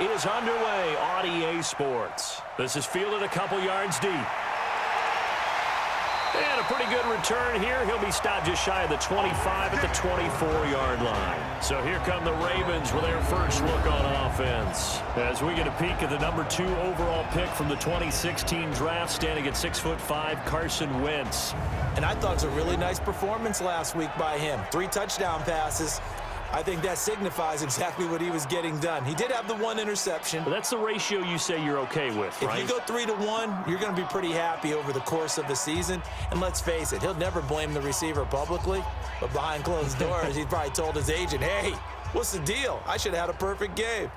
is underway on EA Sports. This is fielded a couple yards deep. And a pretty good return here. He'll be stopped just shy of the 25 at the 24-yard line. So here come the Ravens with their first look on offense. As we get a peek at the number 2 overall pick from the 2016 draft, standing at 6'5", Carson Wentz. And I thought it was a really nice performance last week by him. 3 touchdown passes. I think that signifies exactly what he was getting done. He did have the 1 interception. But that's the ratio you say you're okay with, right? If you go 3-to-1, you're going to be pretty happy over the course of the season. And let's face it, he'll never blame the receiver publicly. But behind closed doors, he probably told his agent, hey, what's the deal? I should have had a perfect game.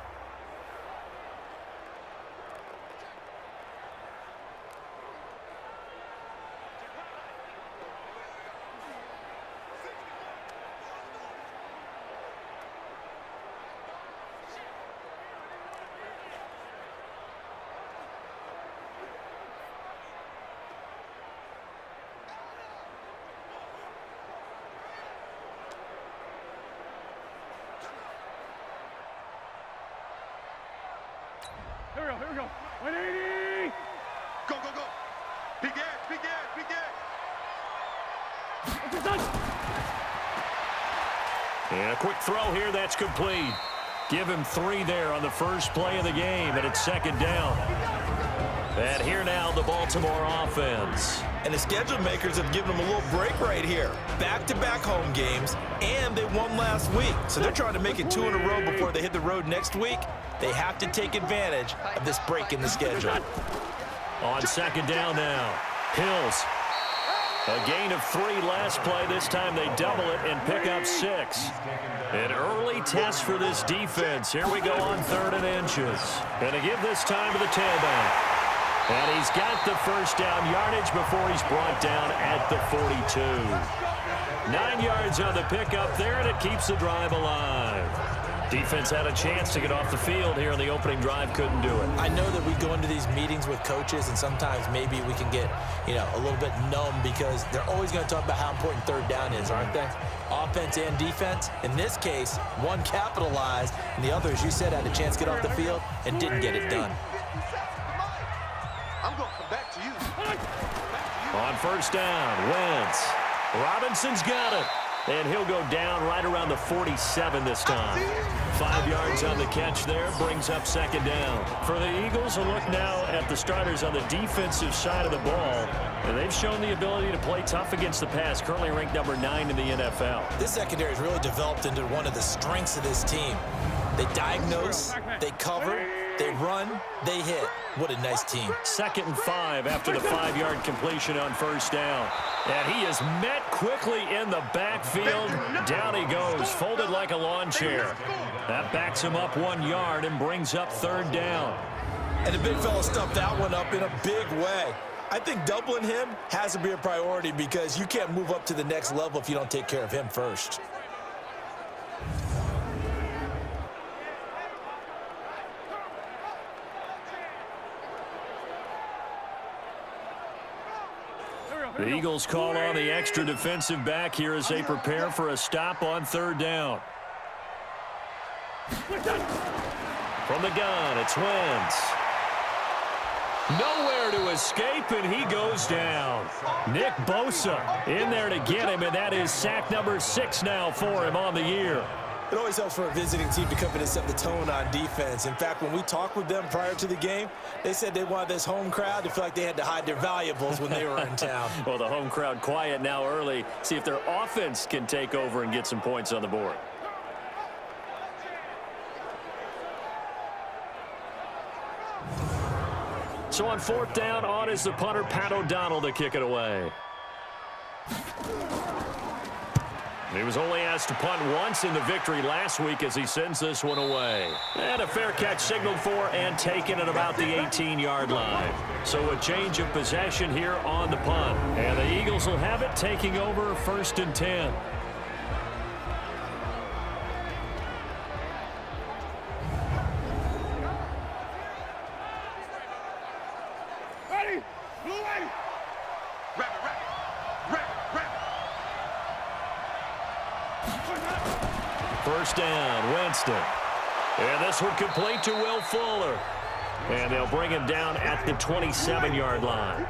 Here we go. 180. Go. Big gas. It's done. And a quick throw here, that's complete. Give him 3 there on the first play of the game, and it's second down. And here now, the Baltimore offense. And the schedule makers have given them a little break right here. Back-to-back home games, and they won last week. So they're trying to make it 2 in a row before they hit the road next week. They have to take advantage of this break in the schedule. On second down now, Hills. A gain of 3 last play. This time they double it and pick up 6. An early test for this defense. Here we go on 3rd and inches. And to give this time to the tailback. And he's got the first down yardage before he's brought down at the 42. 9 yards on the pickup there, and it keeps the drive alive. Defense had a chance to get off the field here in the opening drive, couldn't do it. I know that we go into these meetings with coaches, and sometimes maybe we can get, a little bit numb because they're always going to talk about how important 3rd down is, aren't they? Offense and defense. In this case, one capitalized, and the other, as you said, had a chance to get off the field and didn't get it done. I'm going to come back to you. On first down, Wentz. Robinson's got it. And he'll go down right around the 47 this time. 5 yards on the catch there, brings up second down. For the Eagles, a look now at the starters on the defensive side of the ball. And they've shown the ability to play tough against the pass, currently ranked number 9 in the NFL. This secondary has really developed into one of the strengths of this team. They diagnose, they cover, they run, they hit. What a nice team. 2nd and 5 after the 5-yard completion on first down. And he is met quickly in the backfield. Down he goes, folded like a lawn chair. That backs him up 1 yard and brings up 3rd down. And the big fella stuffed that one up in a big way. I think doubling him has to be a priority because you can't move up to the next level if you don't take care of him first. The Eagles call on the extra defensive back here as they prepare for a stop on 3rd down. From the gun, it's Wentz. Nowhere to escape, and he goes down. Nick Bosa in there to get him, and that is sack number 6 now for him on the year. It always helps for a visiting team to come in and set the tone on defense. In fact, when we talked with them prior to the game, they said they wanted this home crowd to feel like they had to hide their valuables when they were in town. Well, the home crowd quiet now early. See if their offense can take over and get some points on the board. So on 4th down, on is the punter, Pat O'Donnell, to kick it away. He was only asked to punt once in the victory last week as he sends this one away. And a fair catch signaled for and taken at about the 18-yard line. So a change of possession here on the punt. And the Eagles will have it, taking over 1st and 10. Ready? Blue way. Rapid. First down, Winston. And this one complete to Will Fuller. And they'll bring him down at the 27-yard line.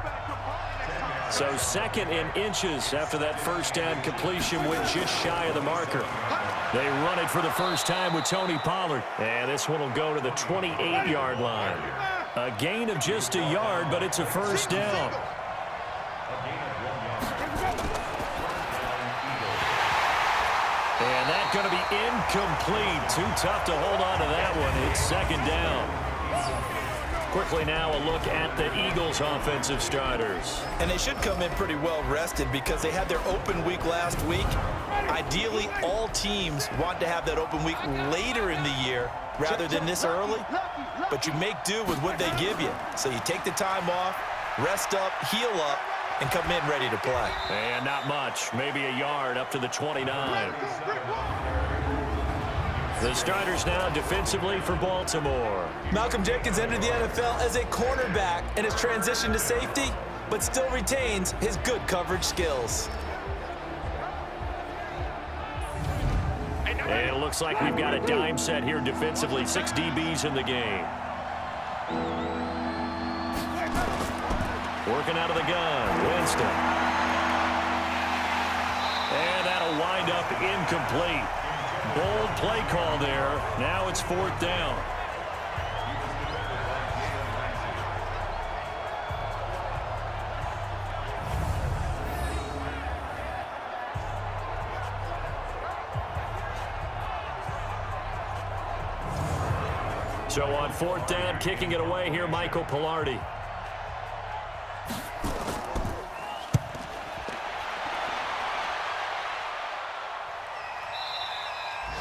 So 2nd in inches after that first down completion went just shy of the marker. They run it for the first time with Tony Pollard. And this one will go to the 28-yard line. A gain of just a yard, but it's a first down. And that's going to be incomplete. Too tough to hold on to that one. It's 2nd down. Quickly now a look at the Eagles' offensive starters. And they should come in pretty well rested because they had their open week last week. Ideally, all teams want to have that open week later in the year rather than this early. But you make do with what they give you. So you take the time off, rest up, heal up, and come in ready to play. And not much. Maybe a yard up to the 29. The starters now defensively for Baltimore. Malcolm Jenkins entered the NFL as a cornerback and has transitioned to safety, but still retains his good coverage skills. And it looks like we've got a dime set here defensively. 6 DBs in the game. Working out of the gun, Winston. And that'll wind up incomplete. Bold play call there. Now it's 4th down. So on 4th down, kicking it away here, Michael Pilardi.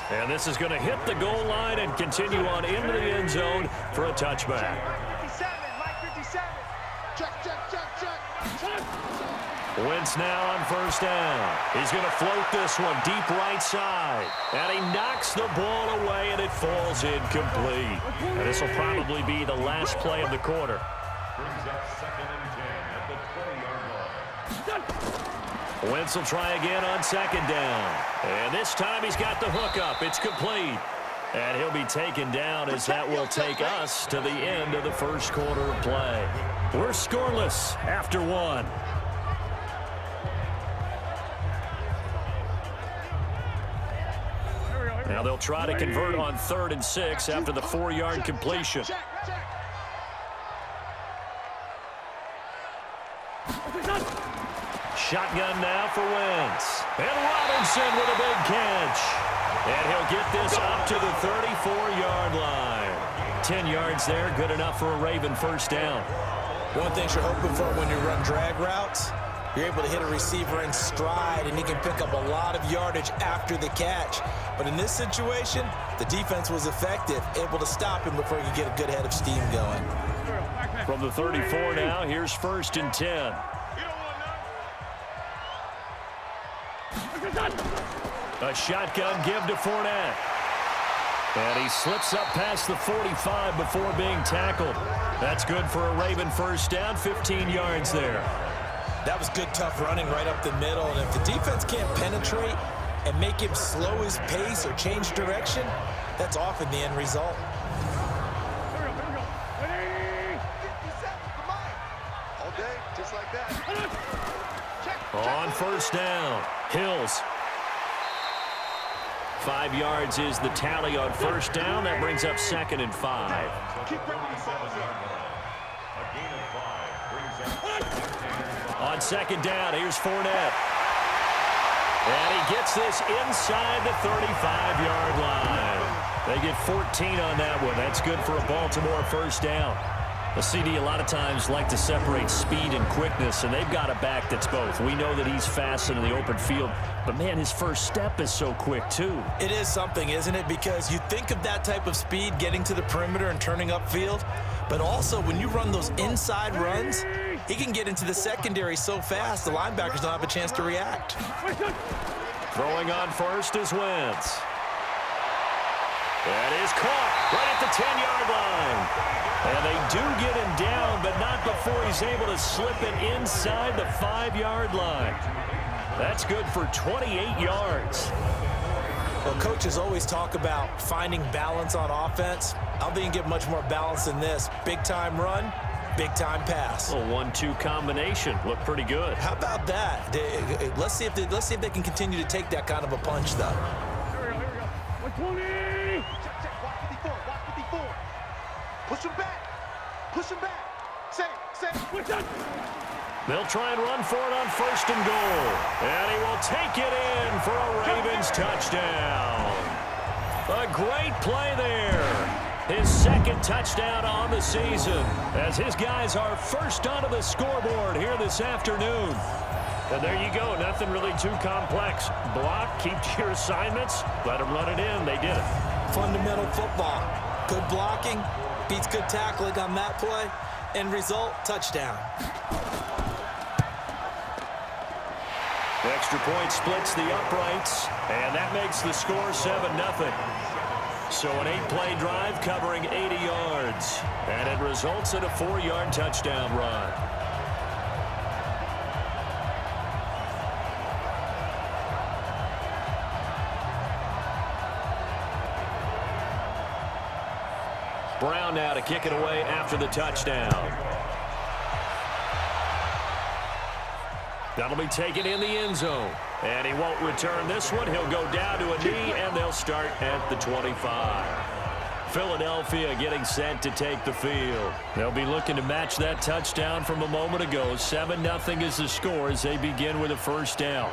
And this is going to hit the goal line and continue on into the end zone for a touchback. 57, Mike 57. Check. Wentz now on 1st down. He's going to float this one deep right side. And he knocks the ball away, and it falls incomplete. And this will probably be the last play of the quarter. Brings up 2nd and 10 at the 20-yard line. Wentz will try again on 2nd down. And this time he's got the hook up. It's complete. And he'll be taken down as that will take us to the end of the first quarter of play. We're scoreless after 1. Now they'll try to convert on 3rd and 6 after the 4-yard completion. Shotgun now for Wentz. And Robinson with a big catch. And he'll get this up to the 34-yard line. 10 yards there, good enough for a Raven first down. One thing you're hoping for when you run drag routes, you're able to hit a receiver in stride, and he can pick up a lot of yardage after the catch. But in this situation, the defense was effective, able to stop him before he could get a good head of steam going. From the 34 now, here's 1st and 10. A shotgun give to Fournette. And he slips up past the 45 before being tackled. That's good for a Raven first down, 15 yards there. That was good, tough running right up the middle. And if the defense can't penetrate and make him slow his pace or change direction, that's often the end result. All day, just like that. On 1st down, Hills. 5 yards is the tally on 1st down. That brings up 2nd and 5. On 2nd down, here's Fournette. And he gets this inside the 35-yard line. They get 14 on that one. That's good for a Baltimore first down. The CD a lot of times like to separate speed and quickness, and they've got a back that's both. We know that he's fast in the open field, but, man, his first step is so quick, too. It is something, isn't it? Because you think of that type of speed getting to the perimeter and turning upfield, but also when you run those inside runs, he can get into the secondary so fast the linebackers don't have a chance to react. Throwing on first is Wentz. That is caught right at the 10-yard line. And they do get him down, but not before he's able to slip it inside the 5-yard line. That's good for 28 yards. Well, coaches always talk about finding balance on offense. I don't think you can get much more balance than this. Big-time run, big-time pass. A 1-2 combination. Looked pretty good. How about that? Let's see if they can continue to take that kind of a punch, though. Here we go. 120. Check. Watch 54. Push him back. Say. Push it. They'll try and run for it on 1st and goal. And he will take it in for a Ravens touchdown. A great play there. His 2nd touchdown on the season as his guys are first onto the scoreboard here this afternoon. And there you go. Nothing really too complex. Block, keep to your assignments, let them run it in. They did it. Fundamental football. Good blocking beats good tackling on that play. End result, touchdown. The extra point splits the uprights, and that makes the score 7-0. So an 8-play drive covering 80 yards, and it results in a 4-yard touchdown run. Brown now to kick it away after the touchdown. That'll be taken in the end zone. And he won't return this one. He'll go down to a knee, and they'll start at the 25. Philadelphia getting set to take the field. They'll be looking to match that touchdown from a moment ago. 7-0 is the score as they begin with a 1st down.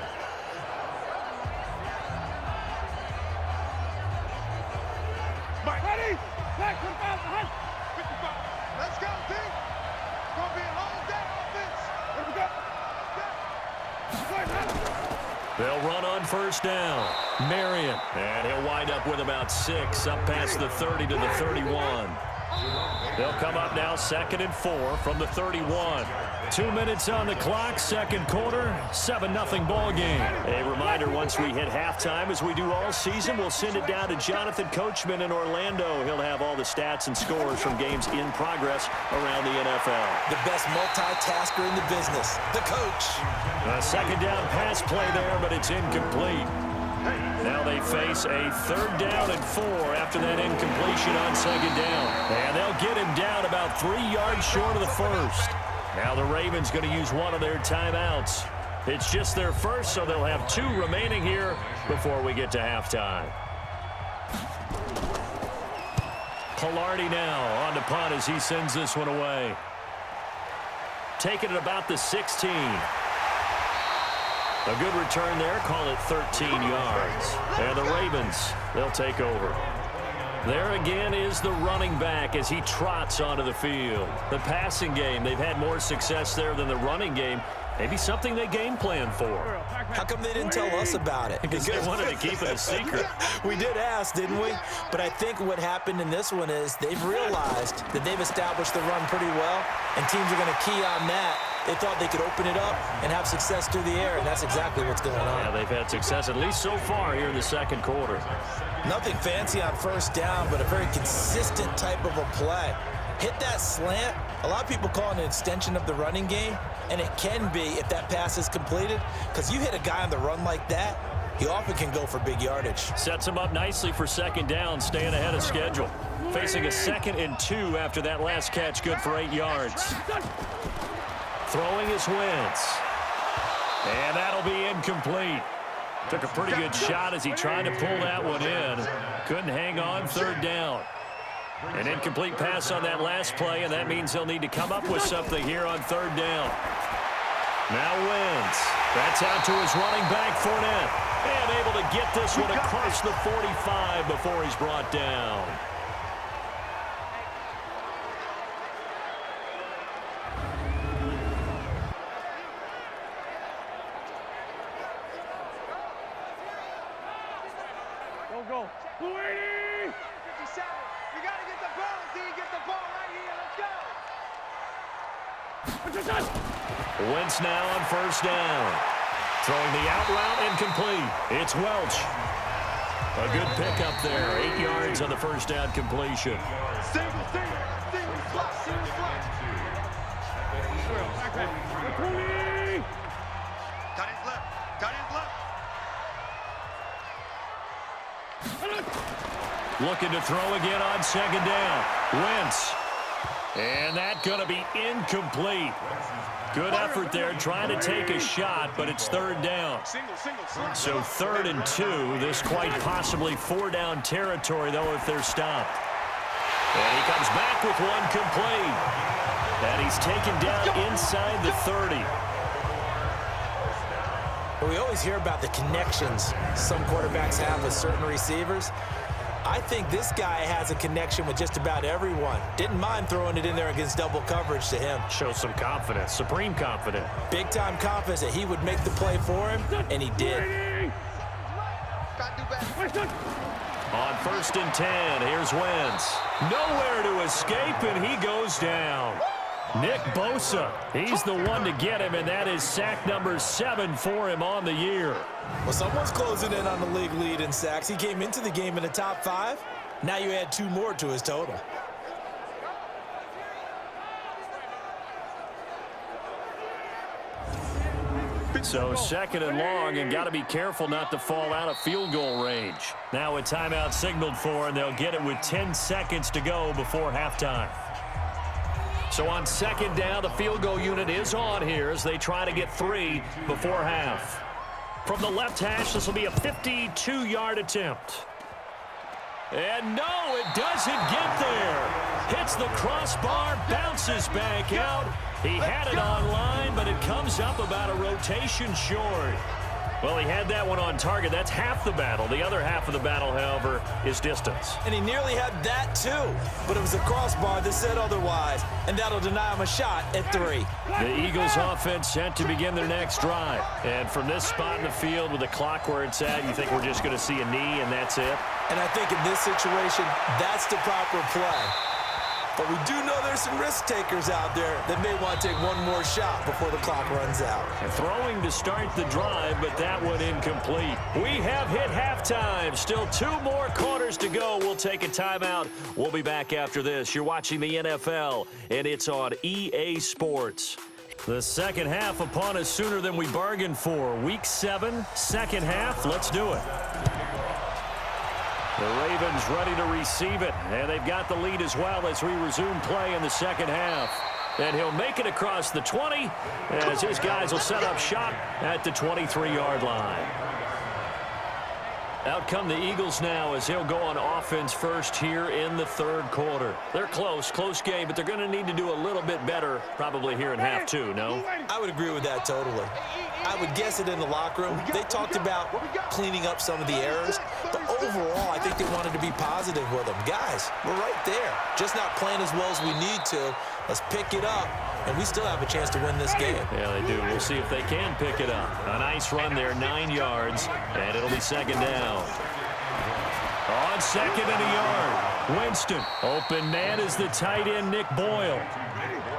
Ready? Back 25 behind. 55. Let's go, team. It's going to be a long day offense. Here we go. They'll run on 1st down. Marion. And he'll wind up with about 6 up past the 30 to the 31. They'll come up now 2nd and 4 from the 31. 2 minutes on the clock, 2nd quarter, 7-0 ball game. A reminder, once we hit halftime, as we do all season, we'll send it down to Jonathan Coachman in Orlando. He'll have all the stats and scores from games in progress around the NFL. The best multitasker in the business, the coach. A 2nd down pass play there, but it's incomplete. Now they face a 3rd down and 4 after that incompletion on 2nd down. And they'll get him down about 3 yards short of the 1st. Now the Ravens going to use one of their timeouts. It's just their 1st, so they'll have 2 remaining here before we get to halftime. Pilardi now on the punt as he sends this one away. Taking it about the 16. A good return there, call it 13 yards. And the Ravens, they'll take over. There again is the running back as he trots onto the field. The passing game, they've had more success there than the running game. Maybe something they game plan for. How come they didn't tell us about it? Because they wanted to keep it a secret. We did ask, didn't we? But I think what happened in this one is they've realized that they've established the run pretty well, and teams are going to key on that. They thought they could open it up and have success through the air, and that's exactly what's going on. Yeah, they've had success, at least so far here in the 2nd quarter. Nothing fancy on 1st down, but a very consistent type of a play. Hit that slant. A lot of people call it an extension of the running game, and it can be if that pass is completed, because you hit a guy on the run like that, he often can go for big yardage. Sets him up nicely for 2nd down, staying ahead of schedule. Facing a 2nd and 2 after that last catch, good for 8 yards. Throwing is Wentz. And that'll be incomplete. Took a pretty good shot as he tried to pull that one in. Couldn't hang on, 3rd down. An incomplete pass on that last play, and that means he'll need to come up with something here on 3rd down. Now Wentz. That's out to his running back, Fournette. And able to get this one across the 45 before he's brought down. Go. 280. 57. We got to get the ball, D. Get the ball right here. Let's go. Wentz now on 1st down. Throwing the out route incomplete. It's Welch. A good pickup there. 8 yards on the 1st down completion. Single slot. Got his left. Looking to throw again on second down. Wentz. And that's going to be incomplete. Good effort there trying to take a shot, but it's third down. So 3rd and 2. This quite possibly 4-down territory, though, if they're stopped. And he comes back with one complete. And he's taken down inside the 30. Well, we always hear about the connections some quarterbacks have with certain receivers. I think this guy has a connection with just about everyone. Didn't mind throwing it in there against double coverage to him. Shows some confidence, supreme confidence. Big-time confidence that he would make the play for him, and he did. On 1st and 10, here's Wentz. Nowhere to escape, and he goes down. Nick Bosa, he's the one to get him, and that is sack number 7 for him on the year. Well, someone's closing in on the league lead in sacks. He came into the game in the top 5. Now you add 2 more to his total. So 2nd and long, and got to be careful not to fall out of field goal range. Now a timeout signaled for, and they'll get it with 10 seconds to go before halftime. So on 2nd down, the field goal unit is on here as they try to get 3 before half. From the left hash, this will be a 52-yard attempt. And no, it doesn't get there. Hits the crossbar, bounces back out. He had it on line, but it comes up about a rotation short. Well, he had that one on target. That's half the battle. The other half of the battle, however, is distance. And he nearly had that, too. But it was a crossbar that said otherwise, and that'll deny him a shot at 3. The Eagles offense set to begin their next drive. And from this spot in the field with the clock where it's at, you think we're just going to see a knee and that's it? And I think in this situation, that's the proper play. But we do know there's some risk takers out there that may want to take one more shot before the clock runs out. Throwing to start the drive, but that one incomplete. We have hit halftime. Still 2 more quarters to go. We'll take a timeout. We'll be back after this. You're watching the NFL, and it's on EA Sports. The second half upon us sooner than we bargained for. Week 7, second half. Let's do it. The Ravens ready to receive it, and they've got the lead as well as we resume play in the second half. And he'll make it across the 20 as his guys will set up shop at the 23-yard line. Out come the Eagles now as he'll go on offense first here in the 3rd quarter. They're close game, but they're going to need to do a little bit better probably here in half 2, no? I would agree with that totally. I would guess it in the locker room. They talked about cleaning up some of the errors, but overall, I think they wanted to be positive with them. Guys, we're right there. Just not playing as well as we need to. Let's pick it up, and we still have a chance to win this game. Yeah, they do. We'll see if they can pick it up. A nice run there, 9 yards, and it'll be 2nd down. On 2nd and a yard, Winston. Open man is the tight end, Nick Boyle.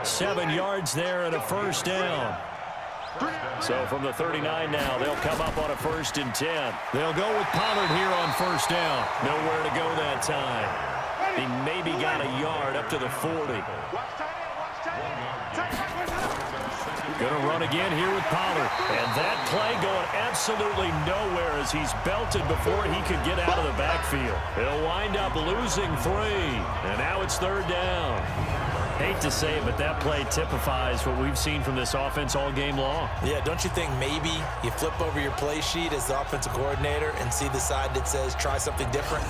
7 yards there and a 1st down. So from the 39 now, they'll come up on a 1st and 10. They'll go with Pollard here on 1st down. Nowhere to go that time. He maybe got a yard up to the 40. Gonna run again here with Pollard. And that play going absolutely nowhere as he's belted before he could get out of the backfield. He'll wind up losing 3. And now it's 3rd down. Hate to say it, but that play typifies what we've seen from this offense all game long. Yeah, don't you think maybe you flip over your play sheet as the offensive coordinator and see the side that says try something different?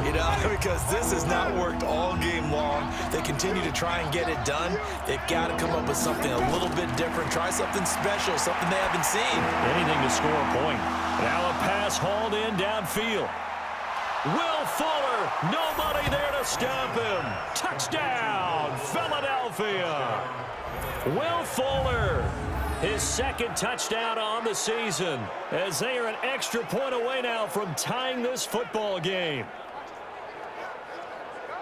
You know, because this has not worked all game long. They continue to try and get it done. They've got to come up with something a little bit different. Try something special, something they haven't seen. Anything to score a point. Now a pass hauled in downfield. Will Fuller, nobody there to stop him. Touchdown, Philadelphia. Will Fuller, his 2nd touchdown on the season, as they are an extra point away now from tying this football game.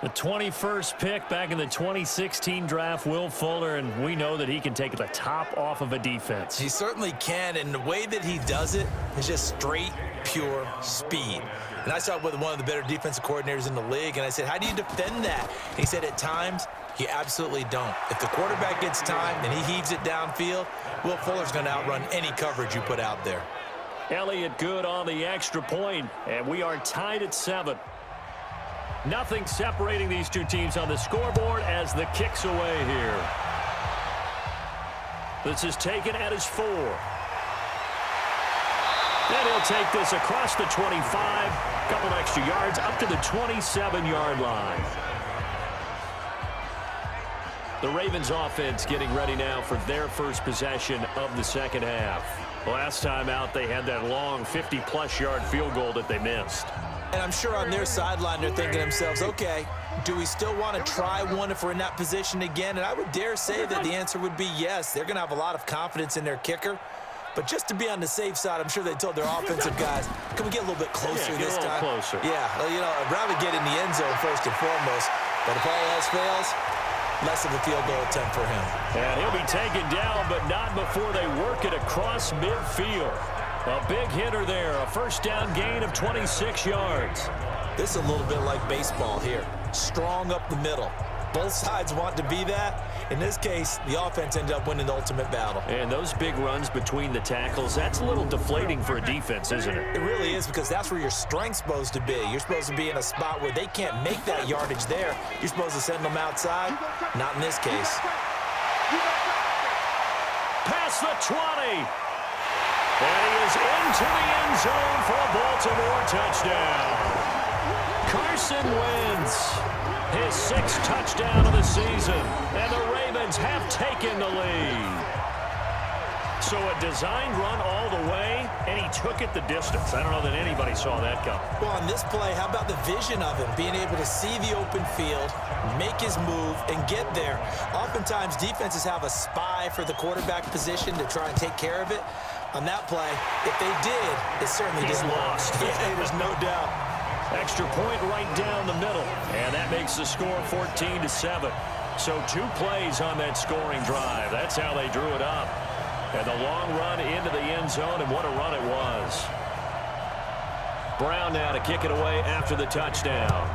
The 21st pick back in the 2016 draft, Will Fuller, and we know that he can take the top off of a defense. He certainly can, and the way that he does it is just straight, pure speed. And I saw it with one of the better defensive coordinators in the league, and I said, how do you defend that? And he said, at times, you absolutely don't. If the quarterback gets time and he heaves it downfield, Will Fuller's going to outrun any coverage you put out there. Elliott good on the extra point, and we are tied at 7. Nothing separating these two teams on the scoreboard as the kick's away here. This is taken at his 4. And he'll take this across the 25, couple extra yards up to the 27-yard line. The Ravens offense getting ready now for their first possession of the second half. Last time out, they had that long 50-plus yard field goal that they missed. And I'm sure on their sideline they're thinking to themselves, okay, do we still want to try one if we're in that position again? And I would dare say that the answer would be yes. They're going to have a lot of confidence in their kicker. But just to be on the safe side, I'm sure they told their offensive guys, can we get a little bit closer this time? Closer. Yeah, well, you know, I'd rather get in the end zone first and foremost. But if all else fails, less of a field goal attempt for him. And he'll be taken down, but not before they work it across midfield. A big hitter there, a first down gain of 26 yards. This is a little bit like baseball here. Strong up the middle. Both sides want to be that. In this case, the offense ended up winning the ultimate battle. And those big runs between the tackles, that's a little deflating for a defense, isn't it? It really is, because that's where your strength's supposed to be. You're supposed to be in a spot where they can't make that yardage there. You're supposed to send them outside. Not in this case. Past the 20. And he is into the end zone for a Baltimore touchdown. Carson Wentz, his 6th touchdown of the season, and the Ravens have taken the lead. So a designed run all the way, and he took it the distance. I don't know that anybody saw that coming. Well, on this play, how about the vision of him, being able to see the open field, make his move, and get there. Oftentimes, defenses have a spy for the quarterback position to try and take care of it. On that play, if they did, it certainly didn't lost. Yeah, there's no doubt. Extra point right down the middle. And that makes the score 14-7. So 2 plays on that scoring drive. That's how they drew it up. And the long run into the end zone, and what a run it was. Brown now to kick it away after the touchdown.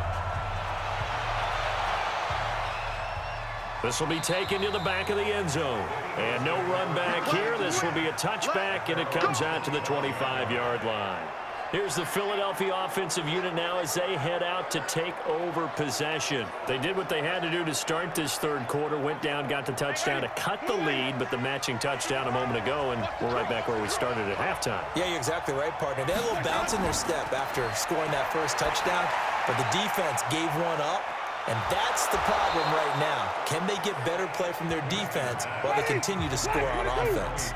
This will be taken to the back of the end zone. And no run back here. This will be a touchback, and it comes out to the 25-yard line. Here's the Philadelphia offensive unit now as they head out to take over possession. They did what they had to do to start this third quarter, went down, got the touchdown to cut the lead, but the matching touchdown a moment ago, and we're right back where we started at halftime. Yeah, you're exactly right, partner. They had a little bounce in their step after scoring that first touchdown, but the defense gave one up, and that's the problem right now. Can they get better play from their defense while they continue to score on offense?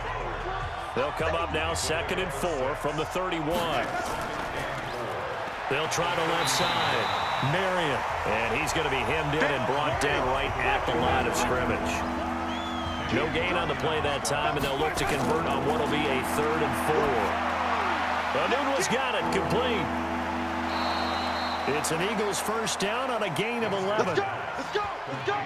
They'll come up now 2nd and 4 from the 31. They'll try the left side. Marion. And he's going to be hemmed in and brought down right at the line of scrimmage. No gain on the play that time, and they'll look to convert on what will be a 3rd and 4. Anunwa's got it, complete. It's an Eagles first down on a gain of 11. Let's go! Let's go! Let's go!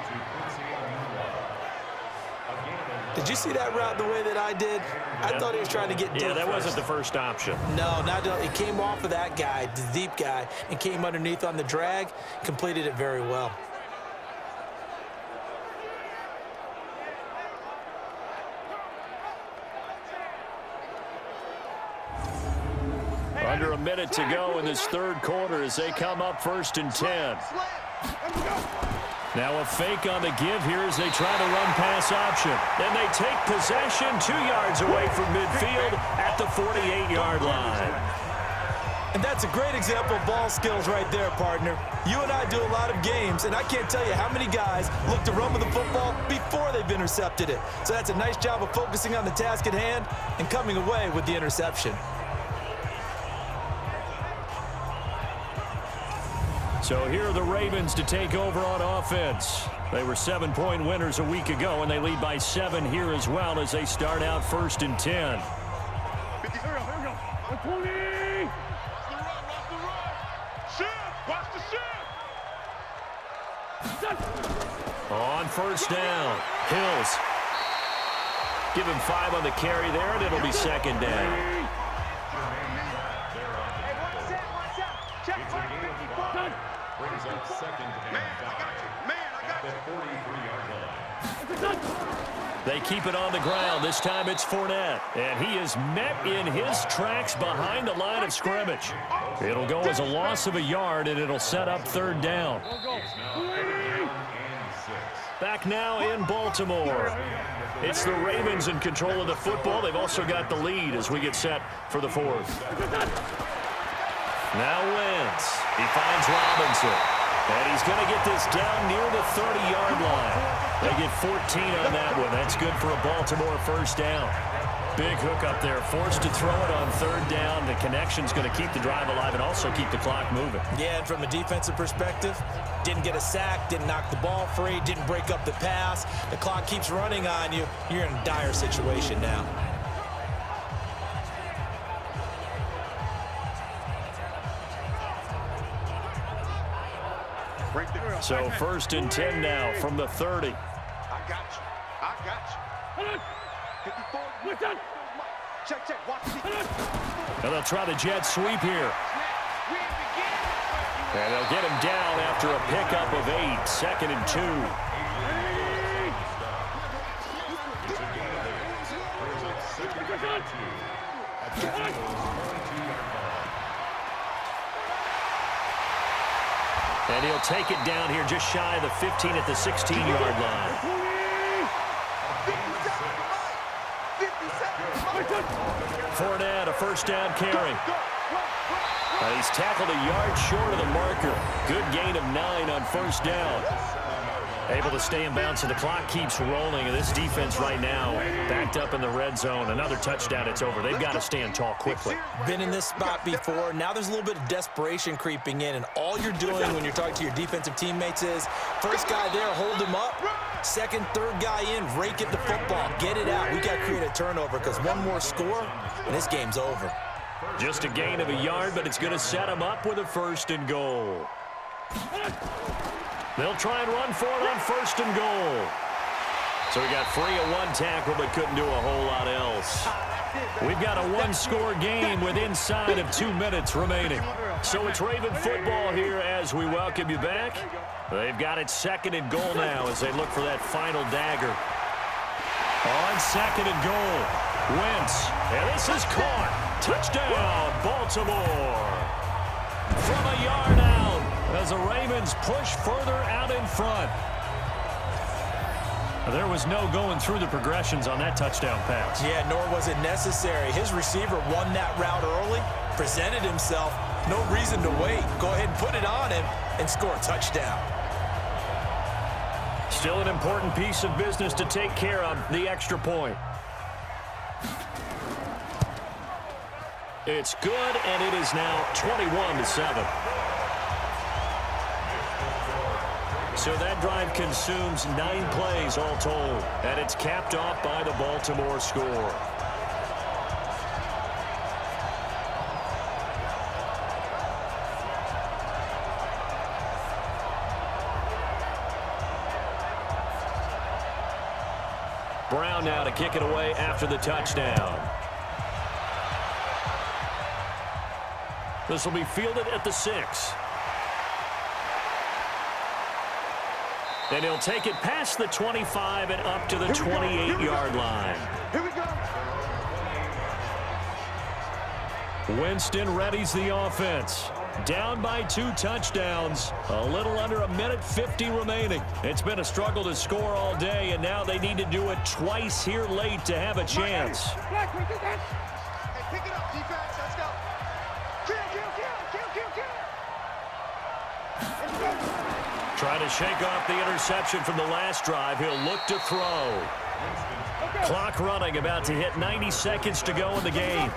Did you see that route the way that I did? I thought he was trying to get deep. Yeah, that wasn't the first option. No, it came off of that guy, the deep guy, and came underneath on the drag, completed it very well. Under a minute to go in this third quarter as they come up 1st and 10. Now a fake on the give here as they try to run pass option. Then they take possession 2 yards away from midfield at the 48-yard line. And that's a great example of ball skills right there, partner. You and I do a lot of games, and I can't tell you how many guys look to run with the football before they've intercepted it. So that's a nice job of focusing on the task at hand and coming away with the interception. So here are the Ravens to take over on offense. They were 7-point winners a week ago, and they lead by 7 here as well as they start out 1st and 10. Here we go. 20. Watch the run. Shift. Watch the shift. On 1st down, Hills. Give him 5 on the carry there, and it'll be 2nd down. Brings up 2nd and 5. Man, I got you. At the 43-yard line. They keep it on the ground. This time it's Fournette. And he is met in his tracks behind the line of scrimmage. It'll go as a loss of a yard, and it'll set up third down. Back now in Baltimore. It's the Ravens in control of the football. They've also got the lead as we get set for the fourth. Now Wentz. He finds Robinson. And he's going to get this down near the 30-yard line. They get 14 on that one. That's good for a Baltimore first down. Big hook up there. Forced to throw it on third down. The connection's going to keep the drive alive and also keep the clock moving. Yeah, and from a defensive perspective, didn't get a sack, didn't knock the ball free, didn't break up the pass. The clock keeps running on you. You're in a dire situation now. So first and 10 now from the 30. I got you. I got you. 54. Check. Watch me. And they'll try the jet sweep here. And they'll get him down after a pickup of 8. Second and 2. And he'll take it down here just shy of the 15 at the 16-yard line. Fournette, a first down carry. He's tackled a yard short of the marker. Good gain of 9 on first down. Able to stay in bounds, so the clock keeps rolling. And this defense right now backed up in the red zone. Another touchdown, it's over. They've got to stand tall quickly. Been in this spot before. Now there's a little bit of desperation creeping in, and all you're doing when you're talking to your defensive teammates is first guy there, hold him up. Second, third guy in, rake at the football. Get it out. We got to create a turnover because one more score, and this game's over. Just a gain of a yard, but it's going to set him up with a first and goal. They'll try and run for it on first and goal. So we got free of one tackle, but couldn't do a whole lot else. We've got a one-score game with inside of 2 minutes remaining. So it's Raven football here as we welcome you back. They've got it second and goal now as they look for that final dagger. On second and goal, Wentz. And this is caught. Touchdown, Baltimore. From a yard out as the Ravens push further out in front. There was no going through the progressions on that touchdown pass. Yeah, nor was it necessary. His receiver won that route early, presented himself. No reason to wait. Go ahead and put it on him and score a touchdown. Still an important piece of business to take care of, the extra point. It's good, and it is now 21-7. So that drive consumes 9 plays all told, and it's capped off by the Baltimore score. Brown now to kick it away after the touchdown. This will be fielded at the 6. And he'll take it past the 25 and up to the 28-yard line. Here we go. Winston readies the offense. Down by 2 touchdowns. A little under a minute 50 remaining. It's been a struggle to score all day, and now they need to do it twice here late to have a chance. Hey, pick it up, defense. Let's go. Kill. Trying to shake off the interception from the last drive. He'll look to throw. Clock running, about to hit 90 seconds to go in the game.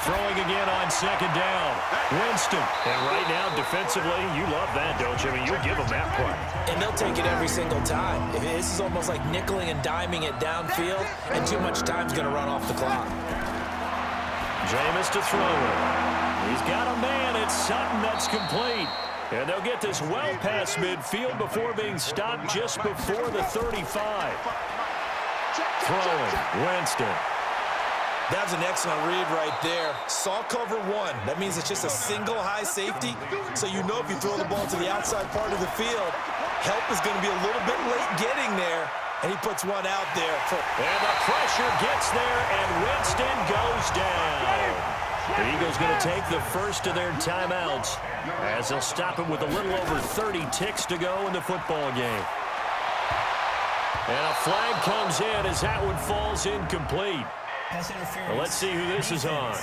Throwing again on second down. Winston. And right now, defensively, you love that, don't you? I mean, you'll give them that play. And they'll take it every single time. This is almost like nickeling and diming it downfield, and too much time's going to run off the clock. Jameis to throw it. He's got a man. It's Sutton that's complete. And they'll get this well past midfield before being stopped just before the 35. Throwing, Winston. That was an excellent read right there. Saw cover 1. That means it's just a single high safety. So you know if you throw the ball to the outside part of the field, help is going to be a little bit late getting there. And he puts one out there. And the pressure gets there, and Winston goes down. The Eagles going to take the first of their timeouts as they'll stop it with a little over 30 ticks to go in the football game. And a flag comes in as that one falls incomplete. Well, let's see who this is on.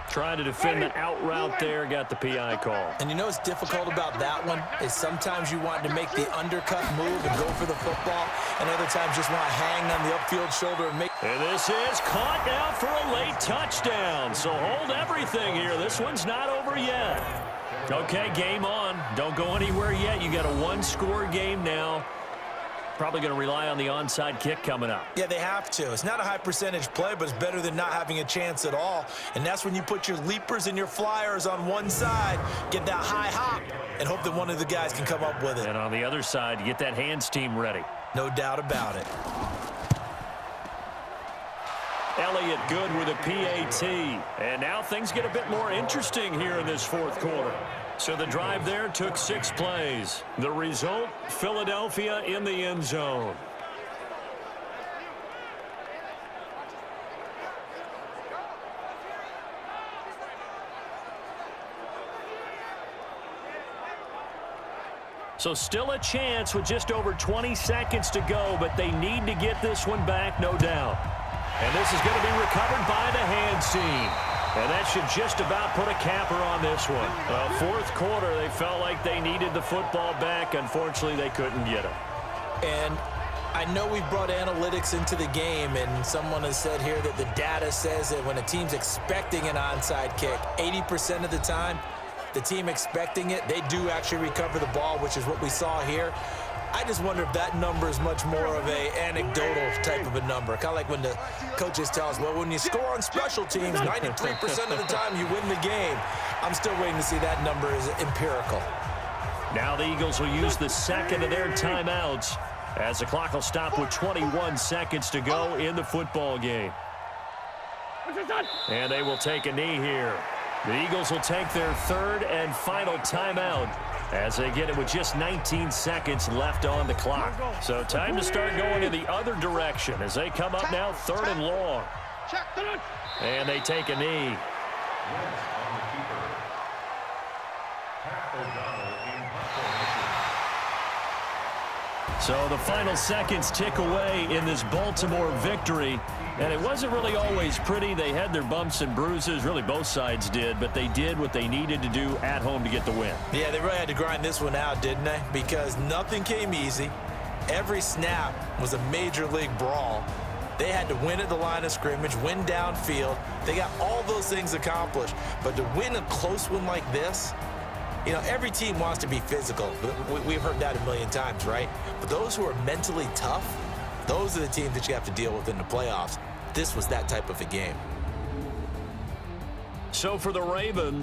Trying to defend the out route there, got the PI call. And you know what's difficult about that one is sometimes you want to make the undercut move and go for the football, and other times just want to hang on the upfield shoulder and make. And this is caught now for a late touchdown. So hold everything here. This one's not over yet. Okay, game on. Don't go anywhere yet. You got a one-score game now. Probably going to rely on the onside kick coming up. Yeah, they have to. It's not a high percentage play, but it's better than not having a chance at all. And that's when you put your leapers and your flyers on one side, get that high hop, and hope that one of the guys can come up with it. And on the other side, get that hands team ready. No doubt about it. Elliott good with a PAT. And now things get a bit more interesting here in this fourth quarter. So the drive there took 6 plays. The result, Philadelphia in the end zone. So still a chance with just over 20 seconds to go, but they need to get this one back, no doubt. And this is going to be recovered by the hands team. And that should just about put a capper on this one. Fourth quarter, they felt like they needed the football back. Unfortunately, they couldn't get it. And I know we've brought analytics into the game, and someone has said here that the data says that when a team's expecting an onside kick, 80% of the time, the team expecting it, they do actually recover the ball, which is what we saw here. I just wonder if that number is much more of a anecdotal type of a number. Kind of like when the coaches tell us, well, when you score on special teams, 93% of the time you win the game. I'm still waiting to see that number is empirical. Now the Eagles will use the second of their timeouts as the clock will stop with 21 seconds to go in the football game. And they will take a knee here. The Eagles will take their third and final timeout as they get it with just 19 seconds left on the clock. So time to start going in the other direction as they come up now 3rd and long. And they take a knee. So the final seconds tick away in this Baltimore victory. And it wasn't really always pretty. They had their bumps and bruises. Really, both sides did. But they did what they needed to do at home to get the win. Yeah, they really had to grind this one out, didn't they? Because nothing came easy. Every snap was a major league brawl. They had to win at the line of scrimmage, win downfield. They got all those things accomplished. But to win a close one like this, you know, every team wants to be physical. We've heard that a million times, right? But those who are mentally tough, those are the teams that you have to deal with in the playoffs. This was that type of a game. So for the Ravens,